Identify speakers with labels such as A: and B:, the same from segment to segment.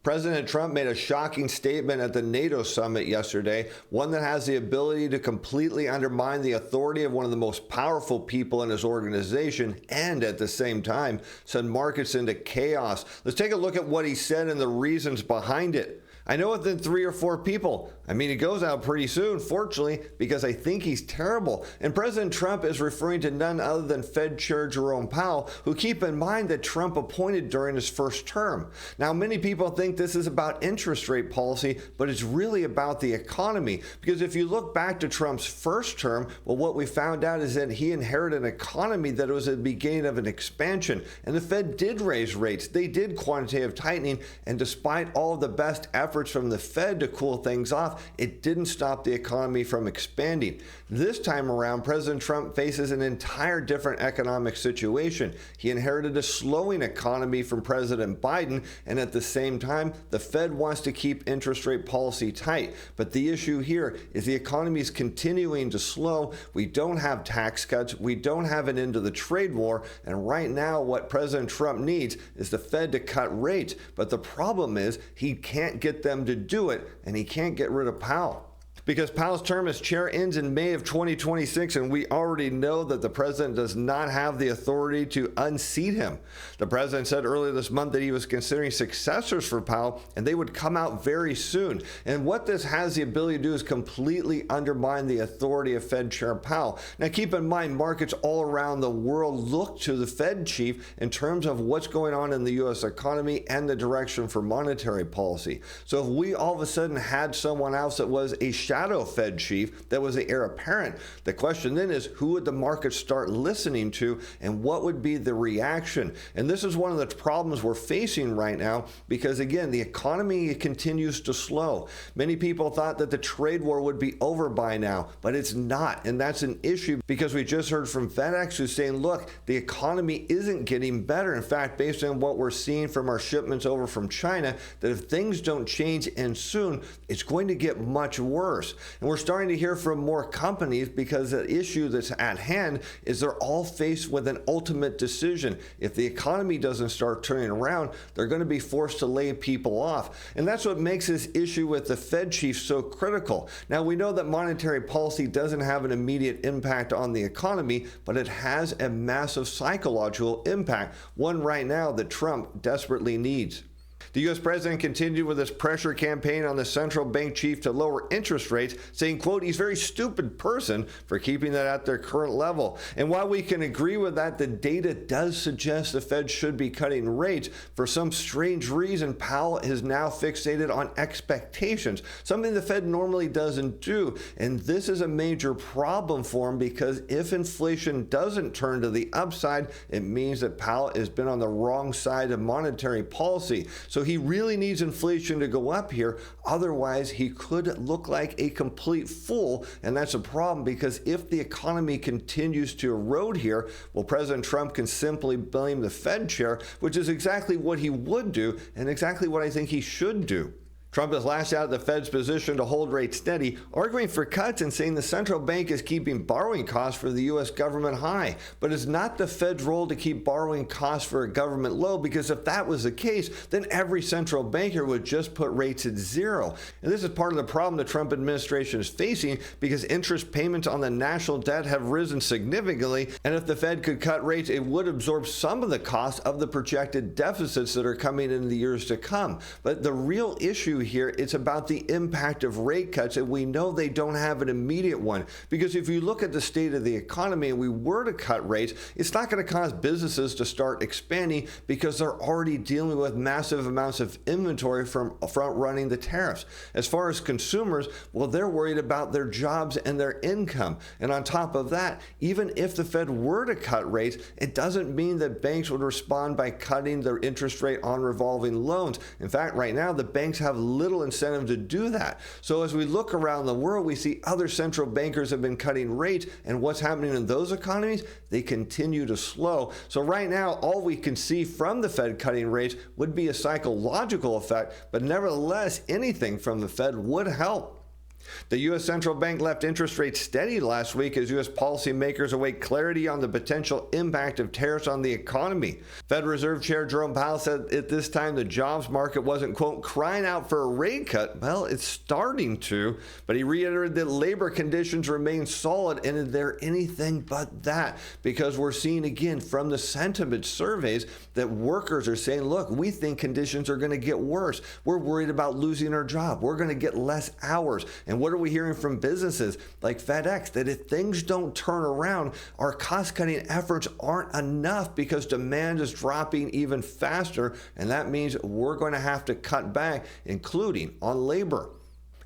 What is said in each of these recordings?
A: President Trump made a shocking statement at the NATO summit yesterday, one that has the ability to completely undermine the authority of one of the most powerful people in his organization and at the same time send markets into chaos. Let's take a look at what he said and the reasons behind it. I know within 3 or 4 people. It goes out pretty soon, fortunately, because I think he's terrible. And President Trump is referring to none other than Fed Chair Jerome Powell, who, keep in mind, that Trump appointed during his first term. Now, many people think this is about interest rate policy, but it's really about the economy. Because if you look back to Trump's first term, well, what we found out is that he inherited an economy that was at the beginning of an expansion. And the Fed did raise rates. They did quantitative tightening. And despite all of the best efforts from the Fed to cool things off, it didn't stop the economy from expanding. This time around, President Trump faces an entire different economic situation. He inherited a slowing economy from President Biden, and at the same time, the Fed wants to keep interest rate policy tight. But the issue here is the economy is continuing to slow. We don't have tax cuts. We don't have an end to the trade war. And right now, what President Trump needs is the Fed to cut rates. But the problem is he can't get them to do it, and he can't get rid of Powell. Because Powell's term as chair ends in May of 2026, and we already know that the president does not have the authority to unseat him. The president said earlier this month that he was considering successors for Powell, and they would come out very soon. And what this has the ability to do is completely undermine the authority of Fed Chair Powell. Now, keep in mind, markets all around the world look to the Fed chief in terms of what's going on in the U.S. economy and the direction for monetary policy. So if we all of a sudden had someone else that was a shadow Fed chief that was the heir apparent, the question then is, who would the market start listening to and what would be the reaction? And this is one of the problems we're facing right now because, again, the economy continues to slow. Many people thought that the trade war would be over by now, but it's not. And that's an issue because we just heard from FedEx who's saying, look, the economy isn't getting better. In fact, based on what we're seeing from our shipments over from China, that if things don't change and soon, it's going to get much worse. And we're starting to hear from more companies because the issue that's at hand is they're all faced with an ultimate decision. If the economy doesn't start turning around, they're going to be forced to lay people off. And that's what makes this issue with the Fed chief so critical. Now, we know that monetary policy doesn't have an immediate impact on the economy, but it has a massive psychological impact, one right now that Trump desperately needs. The U.S. president continued with his pressure campaign on the central bank chief to lower interest rates, saying, quote, he's a very stupid person for keeping that at their current level. And while we can agree with that, the data does suggest the Fed should be cutting rates. For some strange reason, Powell is now fixated on expectations, something the Fed normally doesn't do. And this is a major problem for him because if inflation doesn't turn to the upside, it means that Powell has been on the wrong side of monetary policy. So he really needs inflation to go up here. Otherwise, he could look like a complete fool. And that's a problem because if the economy continues to erode here, well, President Trump can simply blame the Fed chair, which is exactly what he would do and exactly what I think he should do. Trump has lashed out at the Fed's position to hold rates steady, arguing for cuts and saying the central bank is keeping borrowing costs for the U.S. government high. But it's not the Fed's role to keep borrowing costs for a government low, because if that was the case, then every central banker would just put rates at zero. And this is part of the problem the Trump administration is facing because interest payments on the national debt have risen significantly. And if the Fed could cut rates, it would absorb some of the costs of the projected deficits that are coming in the years to come. But the real issue here, it's about the impact of rate cuts, and we know they don't have an immediate one, because if you look at the state of the economy and we were to cut rates, it's not going to cause businesses to start expanding because they're already dealing with massive amounts of inventory from front running the tariffs. As far as consumers, well, they're worried about their jobs and their income. And on top of that, even if the Fed were to cut rates, it doesn't mean that banks would respond by cutting their interest rate on revolving loans. In fact, right now, the banks have little incentive to do that. So as we look around the world, we see other central bankers have been cutting rates, and what's happening in those economies? They continue to slow. So right now, all we can see from the Fed cutting rates would be a psychological effect, but nevertheless, anything from the Fed would help. The U.S. Central Bank left interest rates steady last week as U.S. policymakers await clarity on the potential impact of tariffs on the economy. Fed Reserve Chair Jerome Powell said at this time the jobs market wasn't, quote, crying out for a rate cut. Well, it's starting to, but he reiterated that labor conditions remain solid, and they're anything but that, because we're seeing again from the sentiment surveys that workers are saying, look, we think conditions are going to get worse. We're worried about losing our job. We're going to get less hours. And what are we hearing from businesses like FedEx? That if things don't turn around, our cost-cutting efforts aren't enough because demand is dropping even faster, and that means we're going to have to cut back, including on labor.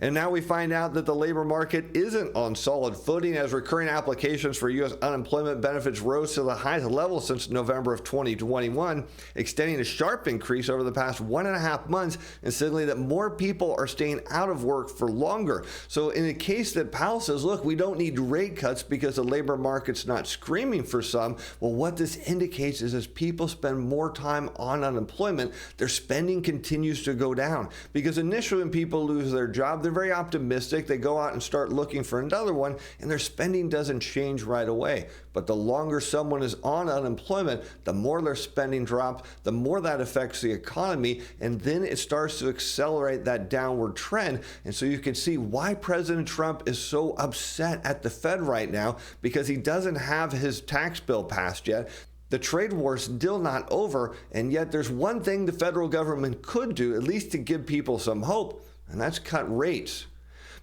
A: And now we find out that the labor market isn't on solid footing as recurring applications for U.S. unemployment benefits rose to the highest level since November of 2021, extending a sharp increase over the past 1.5 months and signaling that more people are staying out of work for longer. So in a case that Powell says, look, we don't need rate cuts because the labor market's not screaming for some, well, what this indicates is as people spend more time on unemployment, their spending continues to go down. Because initially when people lose their job, they're very optimistic. They go out and start looking for another one, and their spending doesn't change right away. But the longer someone is on unemployment, the more their spending drops, the more that affects the economy, and then it starts to accelerate that downward trend. And so you can see why President Trump is so upset at the Fed right now, because he doesn't have his tax bill passed yet. The trade war is still not over, and yet there's one thing the federal government could do, at least to give people some hope, and that's cut rates.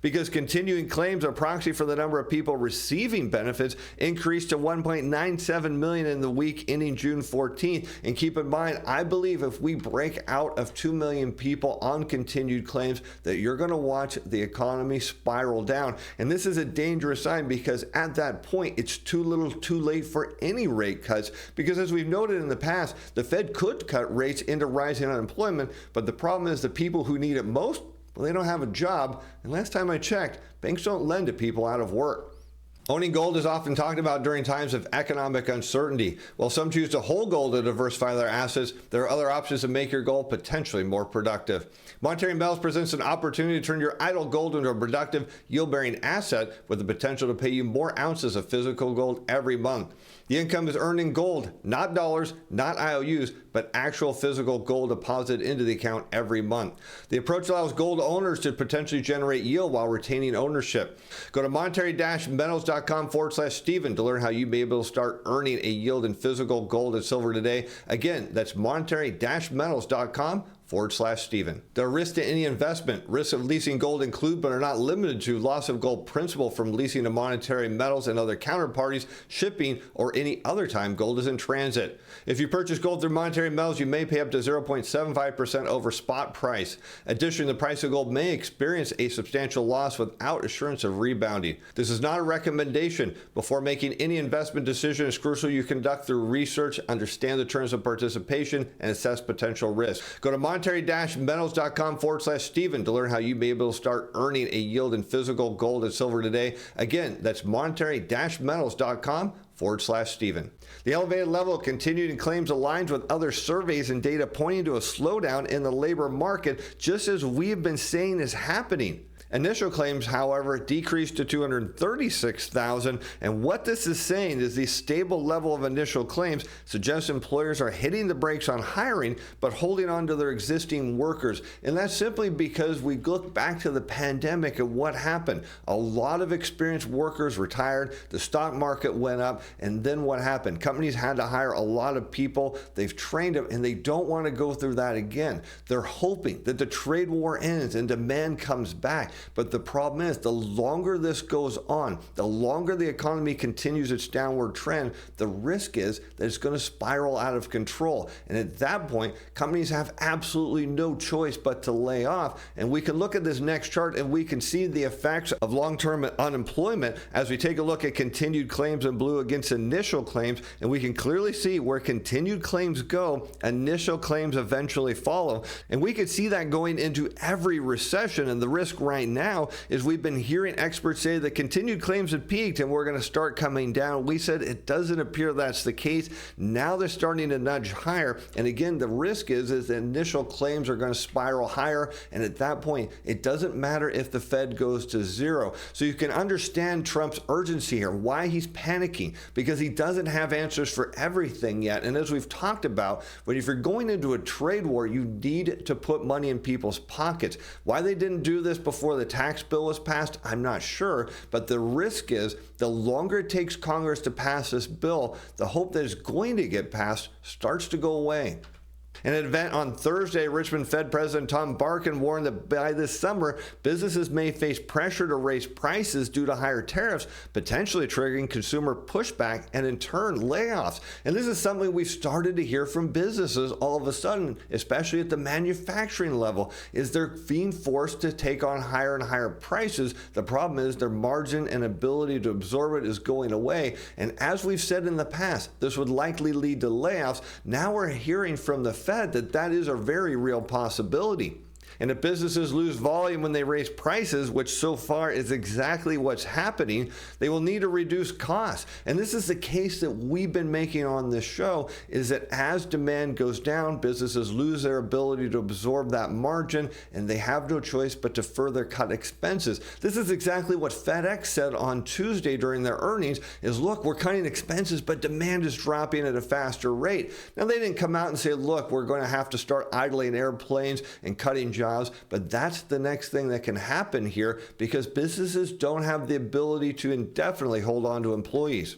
A: Because continuing claims, a proxy for the number of people receiving benefits, increased to 1.97 million in the week ending June 14th. And keep in mind, I believe if we break out of 2 million people on continued claims, that you're going to watch the economy spiral down. And this is a dangerous sign because at that point, it's too little too late for any rate cuts. Because as we've noted in the past, the Fed could cut rates into rising unemployment, but the problem is the people who need it most, well, they don't have a job, and last time I checked, banks don't lend to people out of work. Owning gold is often talked about during times of economic uncertainty. While some choose to hold gold to diversify their assets, there are other options to make your gold potentially more productive. Monetary Metals presents an opportunity to turn your idle gold into a productive, yield-bearing asset with the potential to pay you more ounces of physical gold every month. The income is earned in gold, not dollars, not IOUs, but actual physical gold deposited into the account every month. The approach allows gold owners to potentially generate yield while retaining ownership. Go to monetary-metals.com/Stephen to learn how you may be able to start earning a yield in physical gold and silver today. Again, that's monetary-metals.com/Stephen. The risks to any investment. Risks of leasing gold include but are not limited to loss of gold principal from leasing to Monetary Metals and other counterparties, shipping, or any other time gold is in transit. If you purchase gold through Monetary Metals, you may pay up to 0.75% over spot price. Additionally, the price of gold may experience a substantial loss without assurance of rebounding. This is not a recommendation. Before making any investment decision, it's crucial you conduct through research, understand the terms of participation, and assess potential risk. Go to monetary-metals.com/Stephen to learn how you may be able to start earning a yield in physical gold and silver today. Again, that's monetary-metals.com/Stephen. The elevated level of continuing claims aligns with other surveys and data pointing to a slowdown in the labor market, just as we have been saying is happening. Initial claims, however, decreased to 236,000, and what this is saying is the stable level of initial claims suggests employers are hitting the brakes on hiring but holding on to their existing workers. And that's simply because we look back to the pandemic and what happened. A lot of experienced workers retired, the stock market went up, and then what happened? Companies had to hire a lot of people, they've trained them, and they don't want to go through that again. They're hoping that the trade war ends and demand comes back. But the problem is, the longer this goes on, the longer the economy continues its downward trend, the risk is that it's going to spiral out of control. And at that point, companies have absolutely no choice but to lay off. And we can look at this next chart and we can see the effects of long-term unemployment as we take a look at continued claims in blue against initial claims. And we can clearly see where continued claims go, initial claims eventually follow. And we could see that going into every recession. And the risk right point now is we've been hearing experts say that continued claims had peaked and we're going to start coming down. We said it doesn't appear that's the case. Now they're starting to nudge higher. And again, the risk is the initial claims are going to spiral higher. And at that point, it doesn't matter if the Fed goes to zero. So you can understand Trump's urgency here, why he's panicking, because he doesn't have answers for everything yet. And as we've talked about, when if you're going into a trade war, you need to put money in people's pockets. Why they didn't do this before the tax bill was passed, I'm not sure. But the risk is the longer it takes Congress to pass this bill, the hope that it's going to get passed starts to go away. In an event on Thursday, Richmond Fed President Tom Barkin warned that by this summer, businesses may face pressure to raise prices due to higher tariffs, potentially triggering consumer pushback and in turn layoffs. And this is something we've started to hear from businesses all of a sudden, especially at the manufacturing level, is they're being forced to take on higher and higher prices. The problem is their margin and ability to absorb it is going away. And as we've said in the past, this would likely lead to layoffs. Now we're hearing from the Fed that is a very real possibility. And if businesses lose volume when they raise prices, which so far is exactly what's happening, they will need to reduce costs. And this is the case that we've been making on this show, is that as demand goes down, businesses lose their ability to absorb that margin, and they have no choice but to further cut expenses. This is exactly what FedEx said on Tuesday during their earnings, is look, we're cutting expenses, but demand is dropping at a faster rate. Now, they didn't come out and say, look, we're going to have to start idling airplanes and cutting jobs. But that's the next thing that can happen here, because businesses don't have the ability to indefinitely hold on to employees.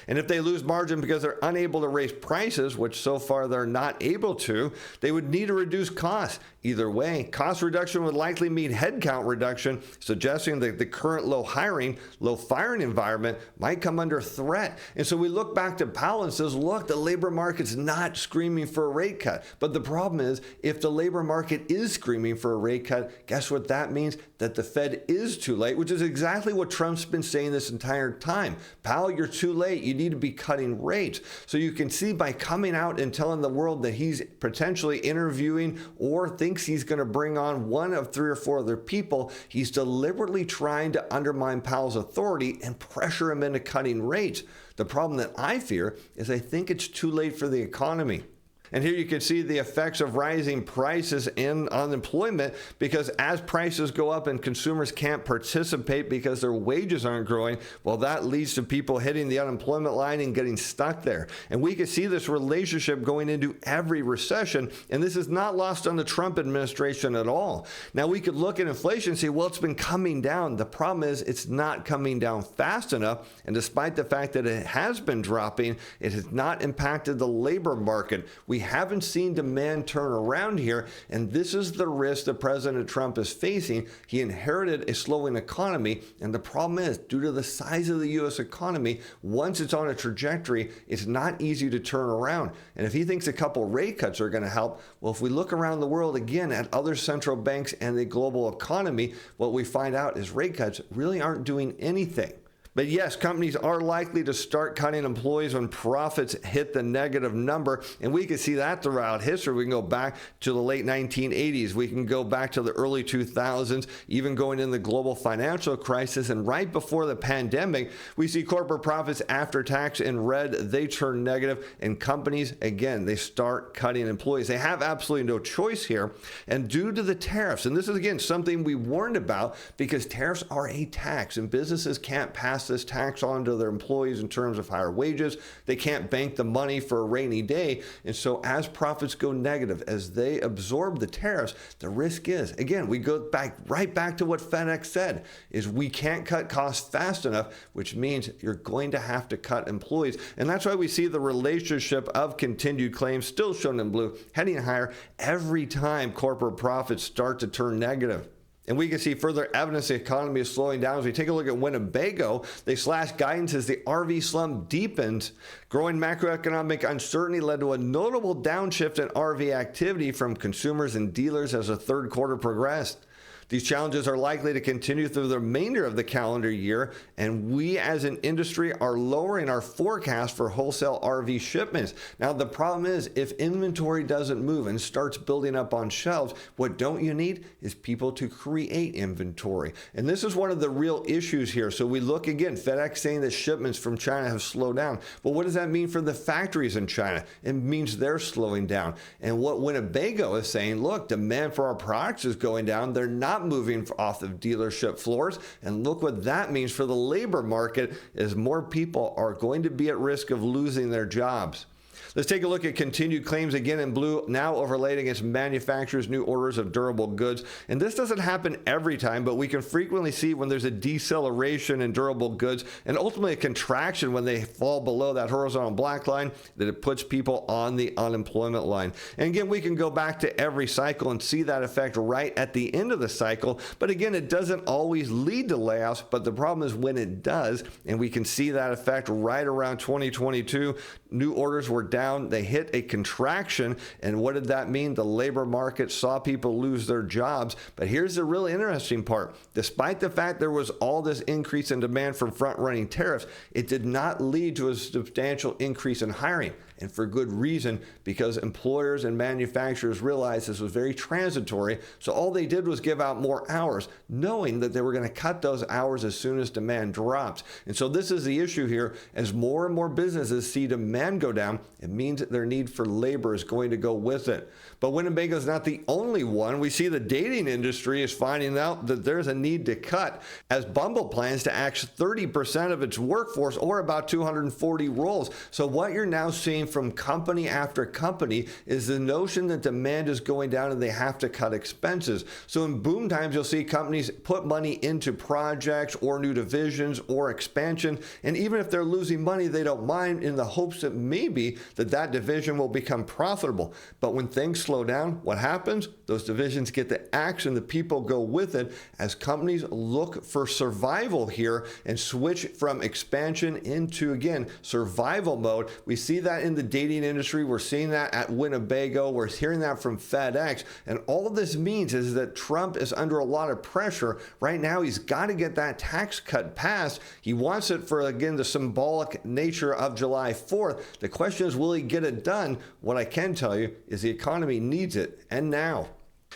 A: And if they lose margin because they're unable to raise prices, which so far they're not able to, they would need to reduce costs. Either way, cost reduction would likely mean headcount reduction, suggesting that the current low hiring, low firing environment might come under threat. And so we look back to Powell and says, look, the labor market's not screaming for a rate cut. But the problem is, if the labor market is screaming for a rate cut, guess what that means? That the Fed is too late, which is exactly what Trump's been saying this entire time. Powell, you're too late. You need to be cutting rates. So you can see by coming out and telling the world that he's potentially interviewing or thinks he's going to bring on one of 3 or 4 other people, he's deliberately trying to undermine Powell's authority and pressure him into cutting rates. The problem that I fear is I think it's too late for the economy. And here you can see the effects of rising prices in unemployment, because as prices go up and consumers can't participate because their wages aren't growing, well, that leads to people hitting the unemployment line and getting stuck there. And we can see this relationship going into every recession, and this is not lost on the Trump administration at all. Now, we could look at inflation and say, well, it's been coming down. The problem is it's not coming down fast enough, and despite the fact that it has been dropping, it has not impacted the labor market. We haven't seen demand turn around here, and this is the risk that President Trump is facing. He inherited a slowing economy, and the problem is, due to the size of the U.S. economy, once it's on a trajectory, it's not easy to turn around. And if he thinks a couple rate cuts are going to help, well, if we look around the world again at other central banks and the global economy, what we find out is rate cuts really aren't doing anything. But yes, companies are likely to start cutting employees when profits hit the negative number. And we can see that throughout history. We can go back to the late 1980s. We can go back to the early 2000s, even going in the global financial crisis. And right before the pandemic, we see corporate profits after tax in red. They turn negative. And companies, again, they start cutting employees. They have absolutely no choice here. And due to the tariffs, and this is, again, something we warned about, because tariffs are a tax and businesses can't pass this tax on to their employees in terms of higher wages. They can't bank the money for a rainy day. And so as profits go negative, as they absorb the tariffs, the risk is, again, we go right back to what FedEx said, is we can't cut costs fast enough, which means you're going to have to cut employees. And that's why we see the relationship of continued claims, still shown in blue, heading higher every time corporate profits start to turn negative. And we can see further evidence the economy is slowing down. As we take a look at Winnebago, they slashed guidance as the RV slump deepened. Growing macroeconomic uncertainty led to a notable downshift in RV activity from consumers and dealers as the third quarter progressed. These challenges are likely to continue through the remainder of the calendar year, and we as an industry are lowering our forecast for wholesale RV shipments. Now, the problem is if inventory doesn't move and starts building up on shelves, what don't you need is people to create inventory. And this is one of the real issues here. So we look again, FedEx saying that shipments from China have slowed down. Well, what does that mean for the factories in China? It means they're slowing down. And what Winnebago is saying, look, demand for our products is going down. They're not moving off of dealership floors. And look what that means for the labor market, as more people are going to be at risk of losing their jobs. Let's take a look at continued claims again in blue, now overlaid against manufacturers' new orders of durable goods. And this doesn't happen every time, but we can frequently see when there's a deceleration in durable goods and ultimately a contraction when they fall below that horizontal black line, that it puts people on the unemployment line. And again, we can go back to every cycle and see that effect right at the end of the cycle. But again, it doesn't always lead to layoffs, but the problem is when it does, and we can see that effect right around 2022, new orders were down. They hit a contraction. And what did that mean? The labor market saw people lose their jobs. But here's the really interesting part. Despite the fact there was all this increase in demand from front-running tariffs, it did not lead to a substantial increase in hiring. And for good reason, because employers and manufacturers realized this was very transitory. So all they did was give out more hours, knowing that they were going to cut those hours as soon as demand drops. And so this is the issue here. As more and more businesses see demand go down, it means that their need for labor is going to go with it. But Winnebago is not the only one. We see the dating industry is finding out that there's a need to cut, as Bumble plans to axe 30% of its workforce, or about 240 roles. So what you're now seeing from company after company is the notion that demand is going down and they have to cut expenses. So in boom times, you'll see companies put money into projects or new divisions or expansion. And even if they're losing money, they don't mind, in the hopes that maybe that division will become profitable. But when things slow down, what happens? Those divisions get the axe and the people go with it, as companies look for survival here and switch from expansion into, again, survival mode. We see that in the dating industry. We're seeing that at Winnebago. We're hearing that from FedEx. And all this means is that Trump is under a lot of pressure. Right now, he's got to get that tax cut passed. He wants it for, again, the symbolic nature of July 4th. The question is, will he get it done? What I can tell you is the economy needs it, and now.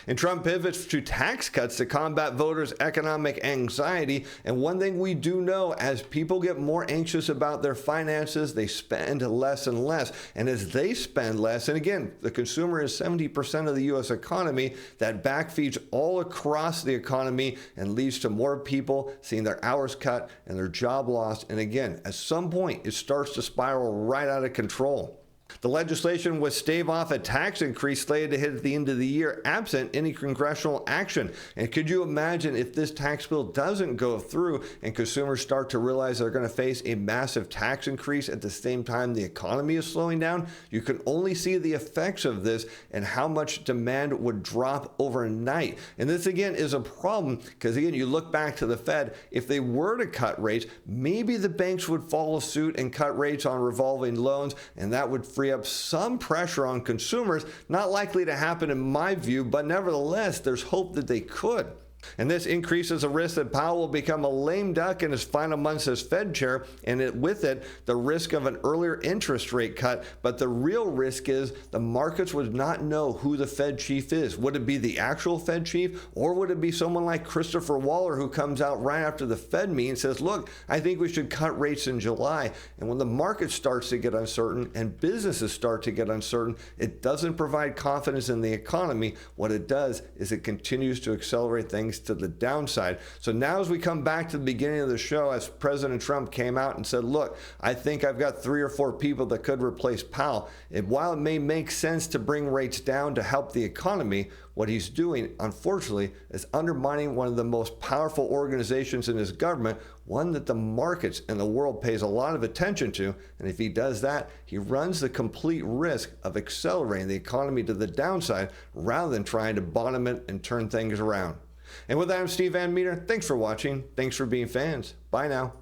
A: And Trump pivots to tax cuts to combat voters' economic anxiety. And one thing we do know, as people get more anxious about their finances, they spend less and less. And as they spend less, and again, the consumer is 70% of the U.S. economy, that backfeeds all across the economy and leads to more people seeing their hours cut and their job lost. And again, at some point, it starts to spiral right out of control. The legislation would stave off a tax increase slated to hit at the end of the year, absent any congressional action. And could you imagine if this tax bill doesn't go through and consumers start to realize they're going to face a massive tax increase at the same time the economy is slowing down? You can only see the effects of this and how much demand would drop overnight. And this, again, is a problem because, again, you look back to the Fed. If they were to cut rates, maybe the banks would follow suit and cut rates on revolving loans, and that would free up some pressure on consumers. Not likely to happen in my view, but nevertheless, there's hope that they could. And this increases the risk that Powell will become a lame duck in his final months as Fed chair, and with it, the risk of an earlier interest rate cut. But the real risk is the markets would not know who the Fed chief is. Would it be the actual Fed chief, or would it be someone like Christopher Waller, who comes out right after the Fed meeting and says, look, I think we should cut rates in July. And when the market starts to get uncertain and businesses start to get uncertain, it doesn't provide confidence in the economy. What it does is it continues to accelerate things to the downside. So now, as we come back to the beginning of the show, as President Trump came out and said, look, I think I've got 3 or 4 people that could replace Powell. And while it may make sense to bring rates down to help the economy, what he's doing, unfortunately, is undermining one of the most powerful organizations in his government, one that the markets and the world pays a lot of attention to. And if he does that, he runs the complete risk of accelerating the economy to the downside rather than trying to bottom it and turn things around. And with that, I'm Steve Van Metre. Thanks for watching. Thanks for being fans. Bye now.